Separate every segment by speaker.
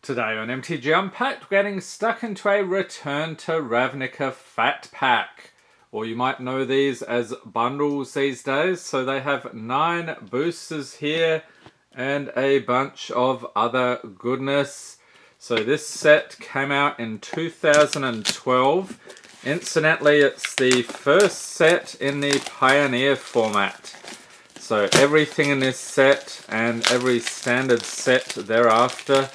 Speaker 1: Today on MTG Unpacked, we're getting stuck into a Return to Ravnica Fatpack. Or you might know these as bundles these days. So they have 9 boosters here and a bunch of other goodness. So this set came out in 2012. Incidentally, it's the first set in the Pioneer format. So everything in this set and every standard set thereafter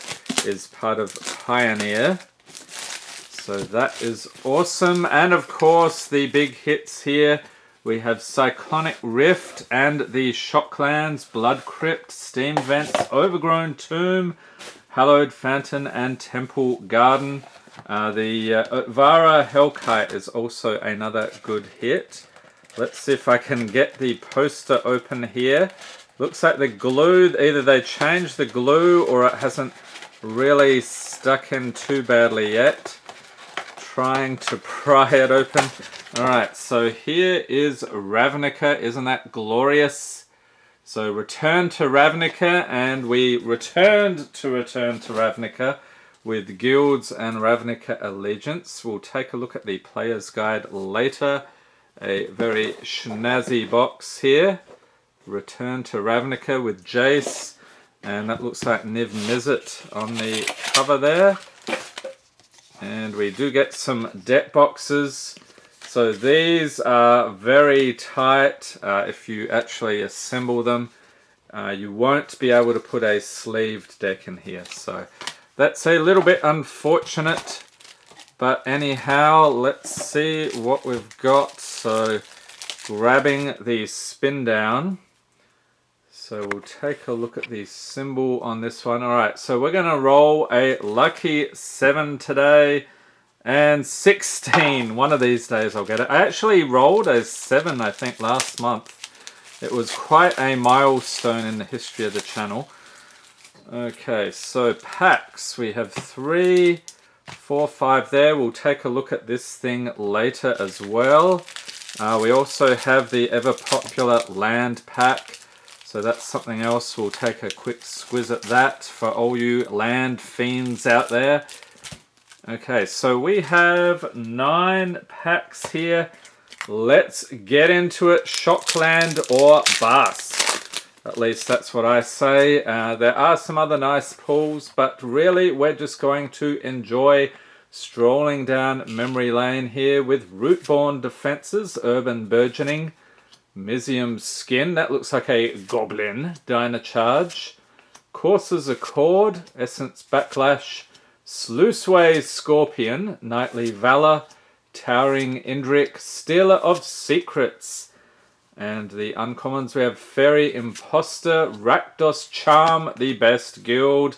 Speaker 1: is part of Pioneer. So that is awesome. And of course the big hits here. We have Cyclonic Rift and the Shocklands, Blood Crypt, Steam Vents, Overgrown Tomb, Hallowed Fountain and Temple Garden. The Vara Hellkite is also another good hit. Let's see if I can get the poster open here. Looks like the glue, either they changed the glue or it hasn't really stuck in too badly yet. Trying to pry it open. Alright, so here is Ravnica. Isn't that glorious? So Return to Ravnica, and we returned to Return to Ravnica with Guilds and Ravnica Allegiance. We'll take a look at the player's guide later. A very snazzy box here. Return to Ravnica with Jace. And that looks like Niv Mizzet on the cover there. And we do get some deck boxes. So these are very tight. If you actually assemble them, you won't be able to put a sleeved deck in here. So that's a little bit unfortunate. But anyhow, let's see what we've got. So grabbing the spin down. So we'll take a look at the symbol on this one. Alright, so we're going to roll a lucky 7 today. And 16. One of these days I'll get it. I actually rolled a 7, I think, last month. It was quite a milestone in the history of the channel. Okay, so packs. We have 3, 4, 5 there. We'll take a look at this thing later as well. We also have the ever popular land pack. So that's something else. We'll take a quick squiz at that for all you land fiends out there. Okay, so we have 9 packs here. Let's get into it. Shockland or bust. At least that's what I say. There are some other nice pulls, but really we're just going to enjoy strolling down memory lane here with Rootborn Defenses, Urban Burgeoning, Mizium's Skin, that looks like a Goblin, Dynacharge, Courser's Accord, Essence Backlash, Sluiceway's Scorpion, Knightly Valor, Towering Indrik, Stealer of Secrets, and the uncommons we have Fairy Imposter, Rakdos Charm, the best guild,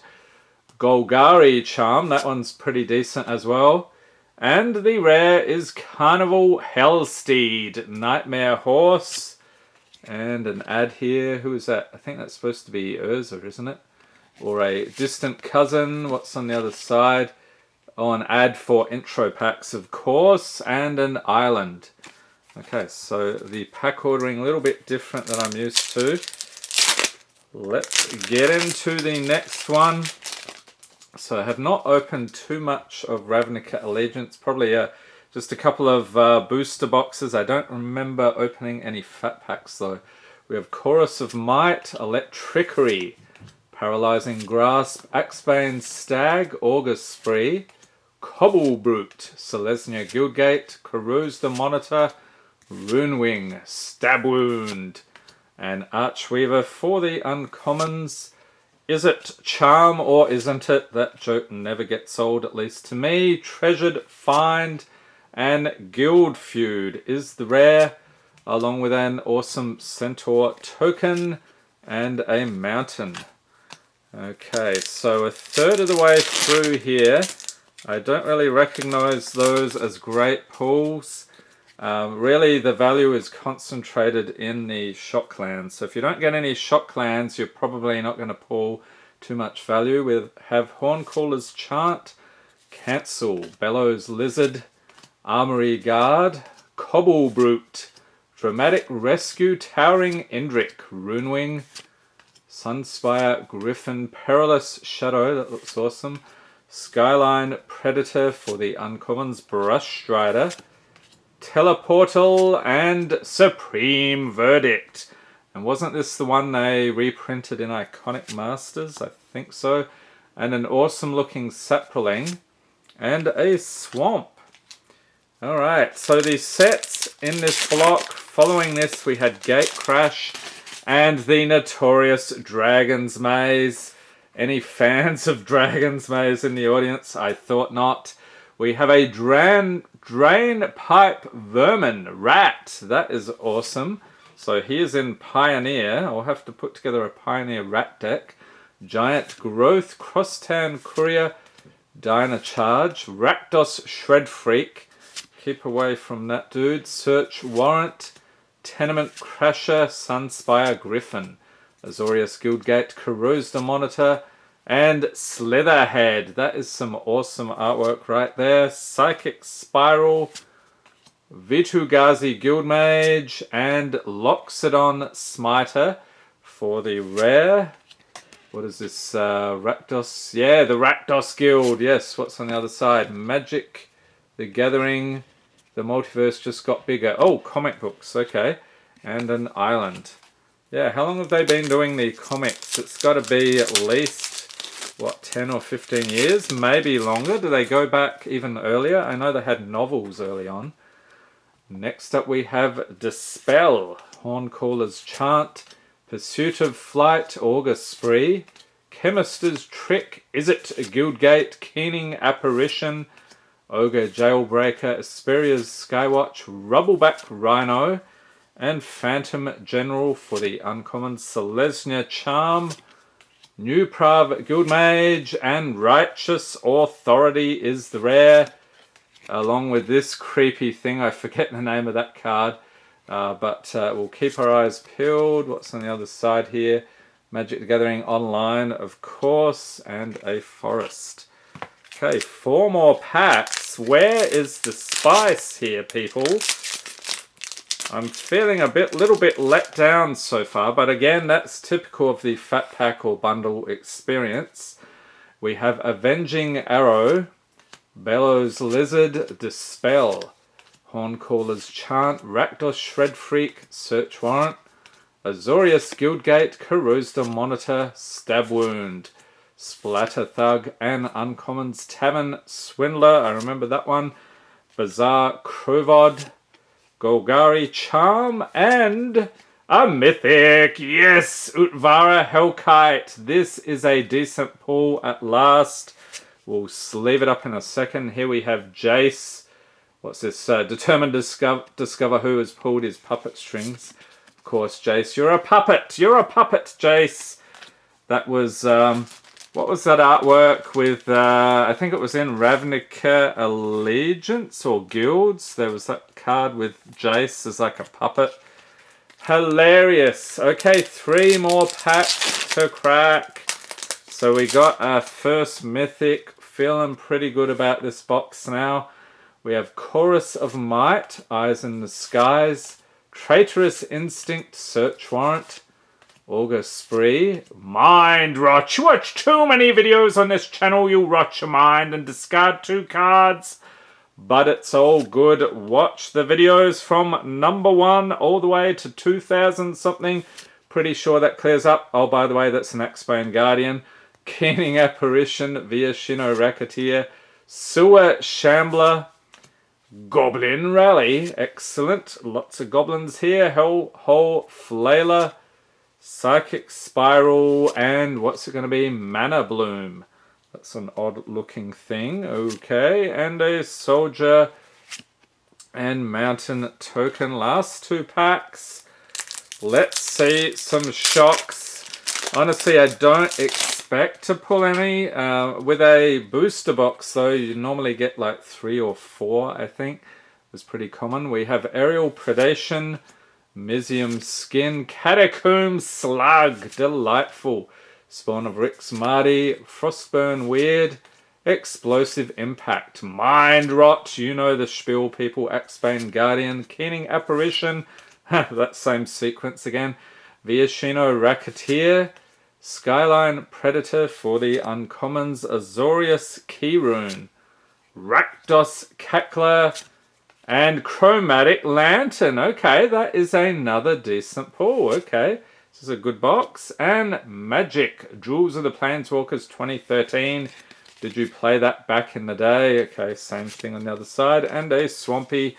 Speaker 1: Golgari Charm, that one's pretty decent as well. And the rare is Carnival Hellsteed, Nightmare Horse, and an ad here. Who is that? I think that's supposed to be Urza, isn't it? Or a distant cousin. What's on the other side? Oh, an ad for intro packs, of course, and an island. Okay, so the pack ordering a little bit different than I'm used to. Let's get into the next one. So I have not opened too much of Ravnica Allegiance, probably just a couple of booster boxes. I don't remember opening any fat packs though. We have Chorus of Might, Electrickery, Paralyzing Grasp, Axebane Stag, Augur Spree, Cobble Brute, Selesnya Guildgate, Carouse the Monitor, Runewing, Stab Wound, and Archweaver for the uncommons. Is it Charm or isn't it? That joke never gets old, at least to me. Treasured Find and Guild Feud is the rare, along with an awesome Centaur token and a Mountain. Okay, so a third of the way through here. I don't really recognize those as great pulls. Really, the value is concentrated in the Shocklands. So if you don't get any Shocklands, you're probably not going to pull too much value. We have Horncallers Chant, Cancel, Bellows Lizard, Armory Guard, Cobble Brute, Dramatic Rescue, Towering Indrik, Runewing, Sunspire Griffin, Perilous Shadow, that looks awesome, Skyline Predator for the uncommons, Brush Strider, Teleportal, and Supreme Verdict. And wasn't this the one they reprinted in Iconic Masters? I think so. And an awesome looking Saproling and a Swamp. Alright, so the sets in this block, following this we had Gate Crash and the notorious Dragon's Maze. Any fans of Dragon's Maze in the audience? I thought not. We have a Drain Pipe Vermin Rat. That is awesome. So here's in Pioneer. I'll have to put together a Pioneer Rat deck. Giant Growth, Crosstown Courier, Dynacharge, Rakdos Shred Freak. Keep away from that dude. Search Warrant, Tenement Crasher, Sunspire Griffin, Azorius Guildgate, Corrose the Monitor, and Slitherhead. That is some awesome artwork right there. Psychic Spiral, Vitu-Ghazi Guildmage, and Loxodon Smiter for the rare. What is this? Rakdos? Yeah, the Rakdos Guild. Yes, what's on the other side? Magic, the Gathering, the Multiverse just got bigger. Oh, comic books. Okay. And an island. Yeah, how long have they been doing the comics? It's got to be at least, what, 10 or 15 years? Maybe longer. Do they go back even earlier? I know they had novels early on. Next up we have Dispel, Horncallers Chant, Pursuit of Flight, Augur Spree, Chemist's Trick, Is It a Guildgate, Keening Apparition, Ogre Jailbreaker, Asperia's Skywatch, Rubbleback Rhino, and Phantom General for the uncommon, Selesnya Charm, New Prav Guildmage, and Righteous Authority is the rare, along with this creepy thing. I forget the name of that card, but we'll keep our eyes peeled. What's on the other side here? Magic the Gathering Online, of course, and a Forest. Okay, 4 more packs. Where is the spice here, people? I'm feeling a little bit let down so far, but again, that's typical of the Fatpack or bundle experience. We have Avenging Arrow, Bellows Lizard, Dispel, Horncallers Chant, Rakdos Shred Freak, Search Warrant, Azorius Guildgate, Corrose the Monitor, Stab Wound, Splatter Thug, and Uncommons Tavern Swindler. I remember that one. Bizarre Krovod, Golgari Charm, and a Mythic. Yes, Utvara Hellkite. This is a decent pull at last. We'll sleeve it up in a second. Here we have Jace. What's this? Determined to discover who has pulled his puppet strings. Of course, Jace, you're a puppet. You're a puppet, Jace. That was, what was that artwork with, I think it was in Ravnica Allegiance or Guilds. There was that card with Jace as like a puppet. Hilarious. Okay, 3 more packs to crack. So we got our first Mythic. Feeling pretty good about this box now. We have Chorus of Might, Eyes in the Skies, Traitorous Instinct, Search Warrant, Augur Spree, Mind Rot. You watch too many videos on this channel, you'll rot your mind and discard 2 cards. But it's all good. Watch the videos from number 1 all the way to 2000 something. Pretty sure that clears up. Oh, by the way, that's an X-Bone Guardian. Keening Apparition, Viashino Racketeer, Sewer Shambler, Goblin Rally, excellent, lots of goblins here, Hellhole Flailer, Psychic Spiral, and what's it going to be? Mana Bloom. That's an odd looking thing, okay, and a Soldier and Mountain Token. Last 2 packs. Let's see some shocks. Honestly, I don't expect to pull any. With a booster box, though, you normally get like 3 or 4, I think. It's pretty common. We have Aerial Predation, Mizium Skin, Catacomb Slug, delightful. Spawn of Rix Marty, Frostburn Weird, Explosive Impact, Mind Rot, you know the spiel, people. Axbane Guardian, Keening Apparition, that same sequence again. Viashino Racketeer, Skyline Predator for the uncommons, Azorius Keyrune, Rakdos Cackler, and Chromatic Lantern. Okay, that is another decent pull. Okay, this is a good box. And Magic, Jewels of the Planeswalkers 2013. Did you play that back in the day? Okay, same thing on the other side. And a Swampy.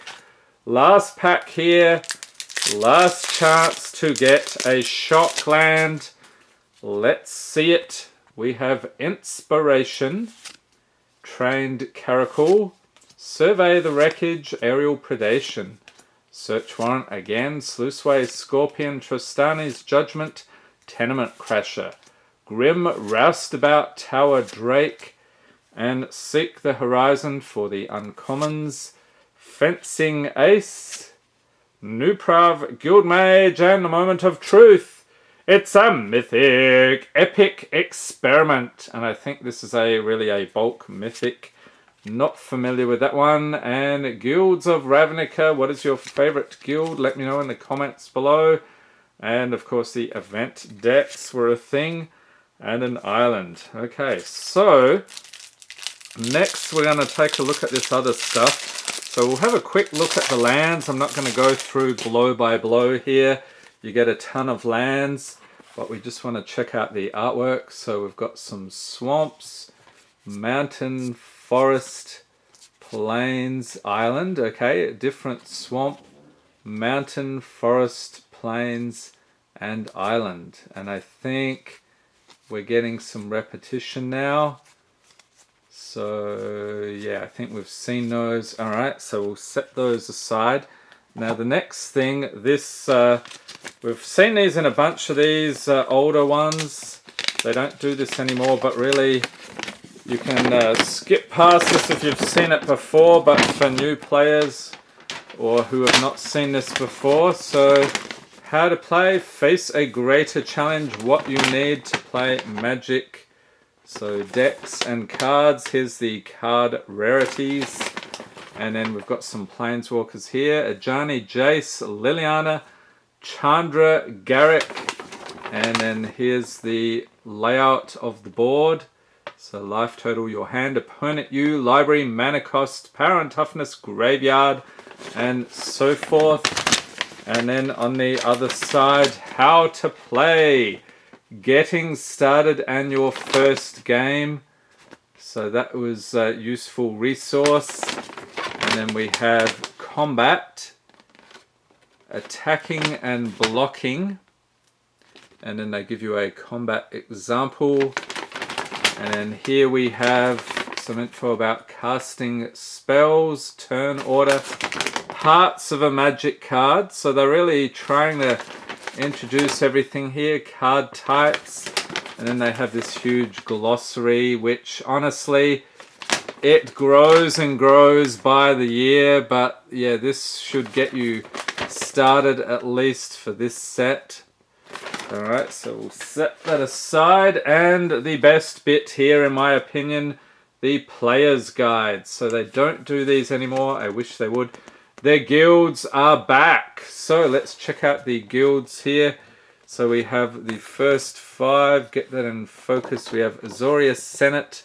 Speaker 1: Last pack here. Last chance to get a Shockland. Let's see it. We have Inspiration, Trained Caracal, Survey the Wreckage, Aerial Predation, Search Warrant again, Sluiceway, Scorpion, Tristani's Judgment, Tenement Crasher, Grim Roustabout, Tower Drake, and Seek the Horizon for the uncommons, Fencing Ace, Nuprav, Guildmage, and the Moment of Truth. It's a Mythic Epic Experiment, and I think this is really a bulk Mythic. Not familiar with that one. And Guilds of Ravnica, what is your favorite guild? Let me know in the comments below. And of course the event decks were a thing, and an island. Okay, so next we're going to take a look at this other stuff. So we'll have a quick look at the lands. I'm not going to go through blow by blow here. You get a ton of lands, but we just want to check out the artwork. So we've got some swamps, mountain, forest, plains, island. Okay, different swamp, mountain, forest, plains, and island. And I think we're getting some repetition now. So yeah, I think we've seen those. All right, so we'll set those aside. Now the next thing, this we've seen these in a bunch of these older ones. They don't do this anymore, but really you can skip past this if you've seen it before, but for new players or who have not seen this before. So how to play, face a greater challenge, what you need to play Magic. So decks and cards, here's the card rarities. And then we've got some Planeswalkers here. Ajani, Jace, Liliana, Chandra, Garrick. And then here's the layout of the board. So life total, your hand, opponent, you, library, mana cost, power and toughness, graveyard, and so forth. And then on the other side, how to play. Getting started and your first game. So that was a useful resource. And then we have combat, attacking and blocking, and then they give you a combat example. And then here we have some info about casting spells, turn order, parts of a magic card. So they're really trying to introduce everything here, card types, and then they have this huge glossary, which honestly, it grows and grows by the year, but yeah, this should get you started at least for this set. Alright, so we'll set that aside, and the best bit here in my opinion, the player's guide. So they don't do these anymore, I wish they would. Their guilds are back. So let's check out the guilds here. So we have the first 5, get that in focus. We have Azorius Senate,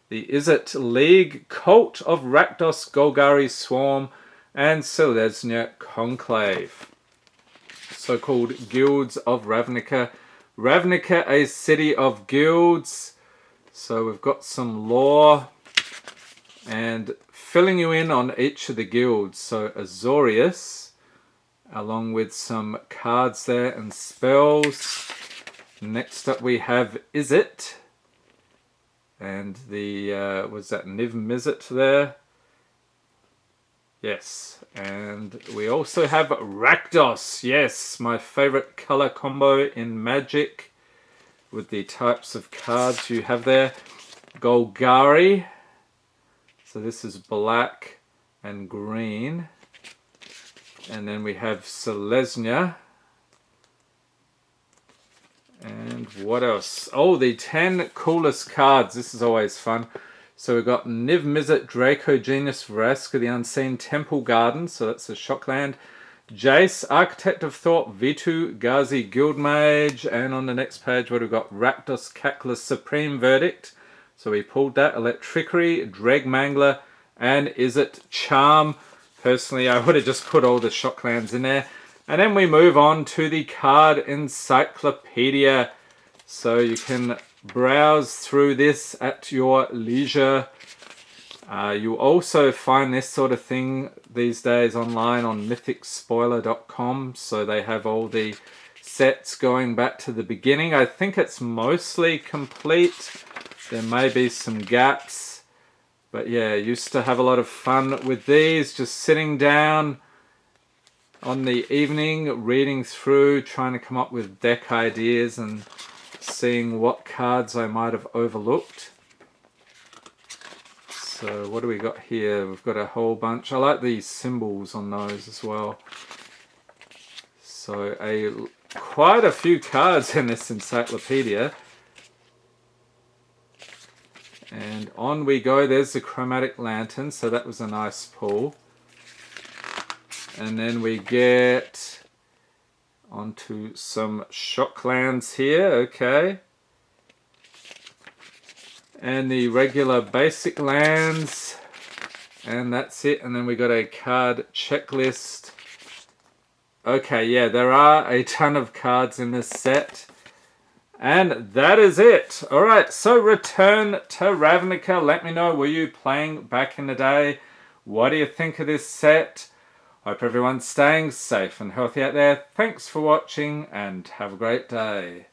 Speaker 1: the Izzet League, Cult of Rakdos Golgari Swarm, and Selesnya Conclave. So-called Guilds of Ravnica. Ravnica, a city of guilds. So we've got some lore and filling you in on each of the guilds. So Azorius, along with some cards there and spells. Next up we have Izzet. And the, was that Niv Mizzet there? Yes. And we also have Rakdos. Yes, my favorite color combo in Magic with the types of cards you have there. Golgari. So this is black and green. And then we have Selesnya. And what else? Oh, the 10 coolest cards. This is always fun. So we've got Niv Mizzet, Draco Genius, Vraska the Unseen, Temple Garden. So that's a Shockland. Jace, Architect of Thought, V2, Ghazi, Guildmage, and on the next page what we've got, Rakdos, Cackless, Supreme Verdict. So we pulled that, Electrickery, Dreg Mangler, and Izzet Charm. Personally, I would have just put all the Shocklands in there. And then we move on to the card encyclopedia. So you can browse through this at your leisure. You also find this sort of thing these days online on mythicspoiler.com. So they have all the sets going back to the beginning. I think it's mostly complete. There may be some gaps. But yeah, used to have a lot of fun with these. Just sitting down on the evening, reading through, trying to come up with deck ideas and seeing what cards I might have overlooked. So what do we got here? We've got a whole bunch. I like these symbols on those as well. So quite a few cards in this encyclopedia. And on we go. There's the Chromatic Lantern, so that was a nice pull. And then we get onto some Shocklands here, okay. And the regular basic lands. And that's it. And then we got a card checklist. Okay, yeah, there are a ton of cards in this set. And that is it. Alright, so Return to Ravnica. Let me know, were you playing back in the day? What do you think of this set? Hope everyone's staying safe and healthy out there. Thanks for watching and have a great day.